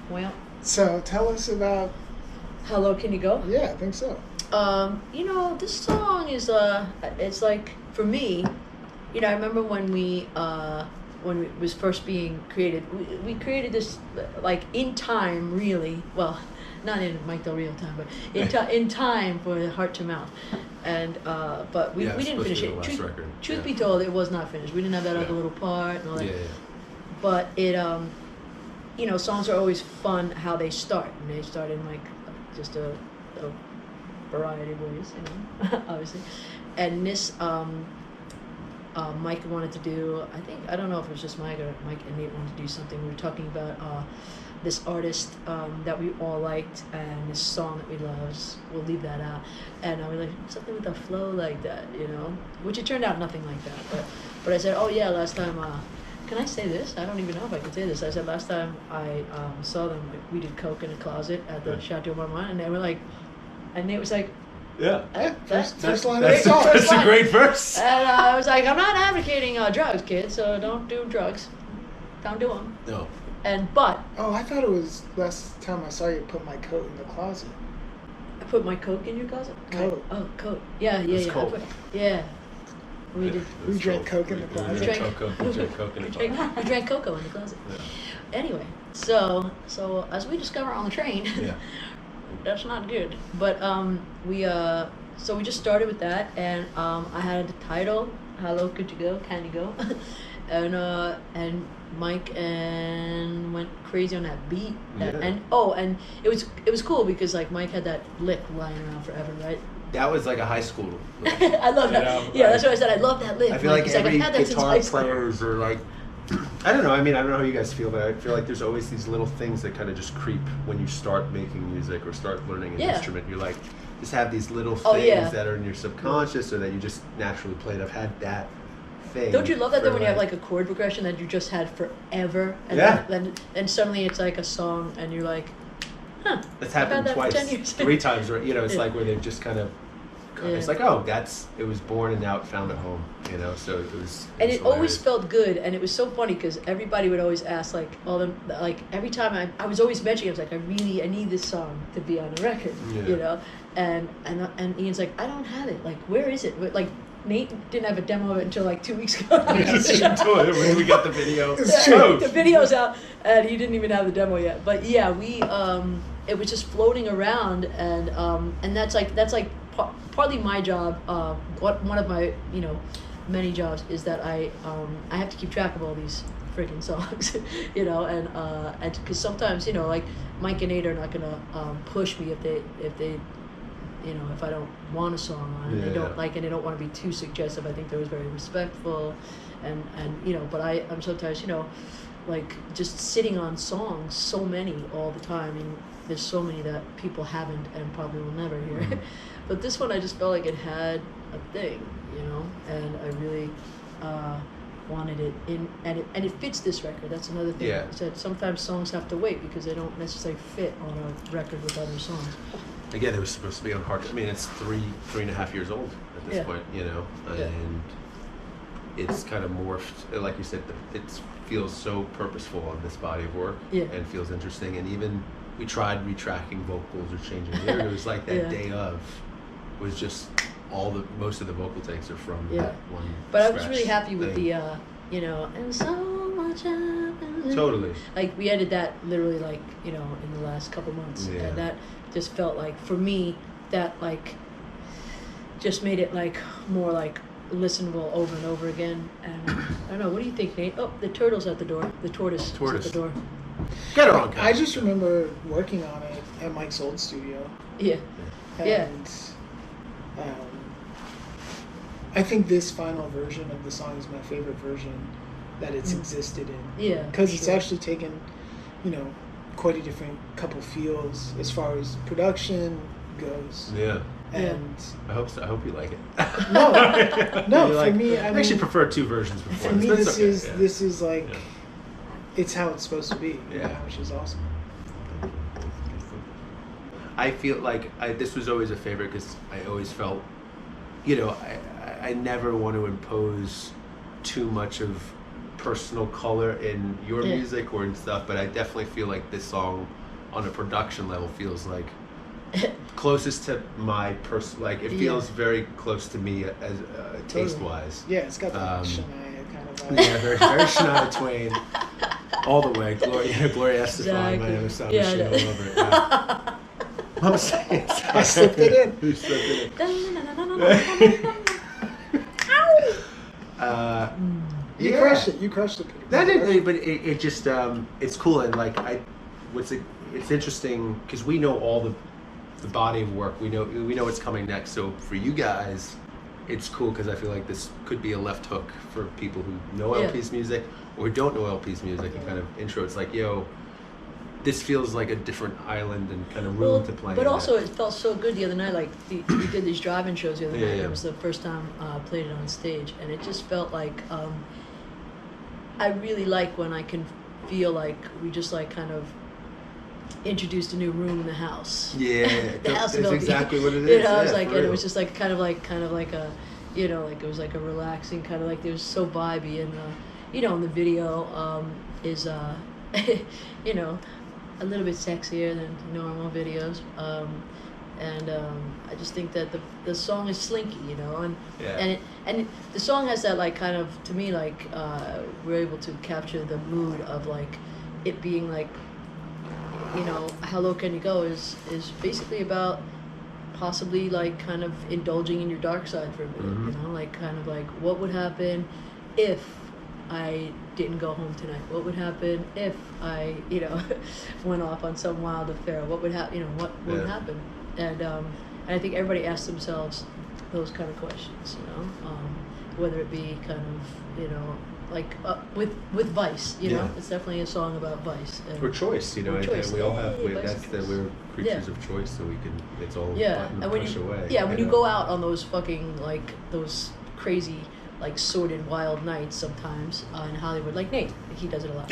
Well. So tell us about. How low can you go? Yeah, I think so. This song is it's like for me, I remember when it was first being created, we created this like in time, really. Well, not in Mike Del Rio time, but in time for Heart to Mouth, and but we didn't finish it. Truth be told, it was not finished. We didn't have that other little part and all that. Yeah. But it songs are always fun how they start, and they start in like just a variety of ways, obviously. And this Mike wanted to do, I don't know if it was just Mike or Mike and Nate wanted to do something. We were talking about this artist that we all liked and this song that we loved. We'll leave that out. And I was like, something with a flow like that, which it turned out nothing like that. But I said, oh yeah, last time, can I say this? I don't even know if I can say this. I said last time I saw them, like, we did coke in a closet at the Chateau Marmont, and they were like, and Nate was like, yeah, first line. That's a great verse. And I was like, I'm not advocating drugs, kids, so don't do drugs. Don't do them. No. But. Oh, I thought it was last time I saw you put my coat in the closet. I put my coke in your closet? Coat. Oh, coat. Yeah. Cold. We did. We drank coke in the closet. We drank coke in the closet. We drank cocoa in the closet. Yeah. Anyway, so as we discover on the train, that's not good. But we just started with that, and I had the title, "How Low Could You Go? Can You Go?" and Mike and went crazy on that beat, and it was cool because like Mike had that lick lying around forever, right? That was like a high school lick. I love that. Yeah, that's what I said. I love that lick. I feel like every guitar players are like, I don't know. I mean, I don't know how you guys feel, but I feel like there's always these little things that kind of just creep when you start making music or start learning an instrument. You're like, just have these little things that are in your subconscious or that you just naturally play. And I've had that thing. Don't you love that though when you have like a chord progression that you just had forever, and then suddenly it's like a song, and you're like, huh? It's happened twice, 3 times, or it's like where they've just kind of. It's like, it was born and now it found a home, so it was. And it always felt good, and it was so funny because everybody would always ask, like, every time I was always mentioning, I was like, I need this song to be on the record, and Ian's like, I don't have it, like, where is it? Like, Nate didn't have a demo of it until like 2 weeks ago. When we got the video. The video's out, and he didn't even have the demo yet. But yeah, we it was just floating around, and that's like partly my job. One of my many jobs is that I have to keep track of all these freaking songs, and because sometimes like Mike and Nate are not gonna push me if they if I don't want a song on it, they don't like, and they don't want to be too suggestive. I think they're always very respectful, and but I'm sometimes like just sitting on songs, so many all the time. I mean, there's so many that people haven't and probably will never hear. Mm-hmm. But this one, I just felt like it had a thing, and I really wanted it in, and it fits this record. That's another thing. Yeah. I said sometimes songs have to wait because they don't necessarily fit on a record with other songs. Again, it was supposed to be on hard. I mean, it's 3.5 years old at this point, and it's kind of morphed. Like you said, it feels so purposeful on this body of work, and feels interesting. And even we tried retracking vocals or changing lyrics. It was like that day of was just most of the vocal takes are from that one. But I was really happy with the and so much happens. Totally. Like we edited that literally like in the last couple months, and that just felt like for me that like just made it like more like listenable over and over again. And I don't know, what do you think, Nate? Oh, the turtle's at the door. The tortoise is at the door. Get her on. I just remember working on it at Mike's old studio. Yeah. And I think this final version of the song is my favorite version that it's existed in. Yeah. Because it's actually taken, quite a different couple feels as far as production goes. Yeah. And I hope so. I hope you like it. No, for me, I actually prefer 2 versions before. For me, this is like it's how it's supposed to be. Which is awesome. I feel like this was always a favorite because I always felt, I never want to impose too much of personal color in your Yeah. music or in stuff, but I definitely feel like this song on a production level feels like closest to my like it feels very close to me as taste wise. Yeah, it's got that Shania kind of vibe. Yeah, very Shania Twain all the way. Gloria Estefan, my other side, shit all over it. Yeah. I'm saying, I slipped it in. You slipped it in. You crushed it. You crushed it. That is, but it just it's cool, and like it's interesting because we know all the body of work. We know what's coming next. So for you guys, it's cool because I feel like this could be a left hook for people who know LP's music or don't know LP's music and kind of intro. It's like, yo, this feels like a different island and kind of room to play. But also, it felt so good the other night. Like we did these drive-in shows the other night. Yeah. It was the first time I played it on stage, and it just felt like I really like when I can feel like we just like kind of introduced a new room in the house. Yeah, The house that's of exactly what it is. You know, I was Yeah, like, for and it real. was just like kind of like a, you know, like it was like a relaxing kind of like it was so vibey, and you know, and the video is you know, a little bit sexier than normal videos. And I just think that the song is slinky, you know, and the song has that like kind of, to me, like we're able to capture the mood of like it being like, you know, How Low Can You Go is basically about possibly like kind of indulging in your dark side for a minute, you know, like kind of like what would happen if I didn't go home tonight? What would happen if I, you know, went off on some wild affair? What would happen? You know, what would happen? And I think everybody asks themselves those kind of questions, you know, whether it be kind of, you know, like with Vice, you know, it's definitely a song about Vice. And or choice, you know, or and choice. we all have, Vice that's is that choice. we're creatures of choice, so we can, it's all button and when push you, away. when you go out on those fucking, like, those crazy, like, sordid, wild nights sometimes in Hollywood, like Nate, he does it a lot.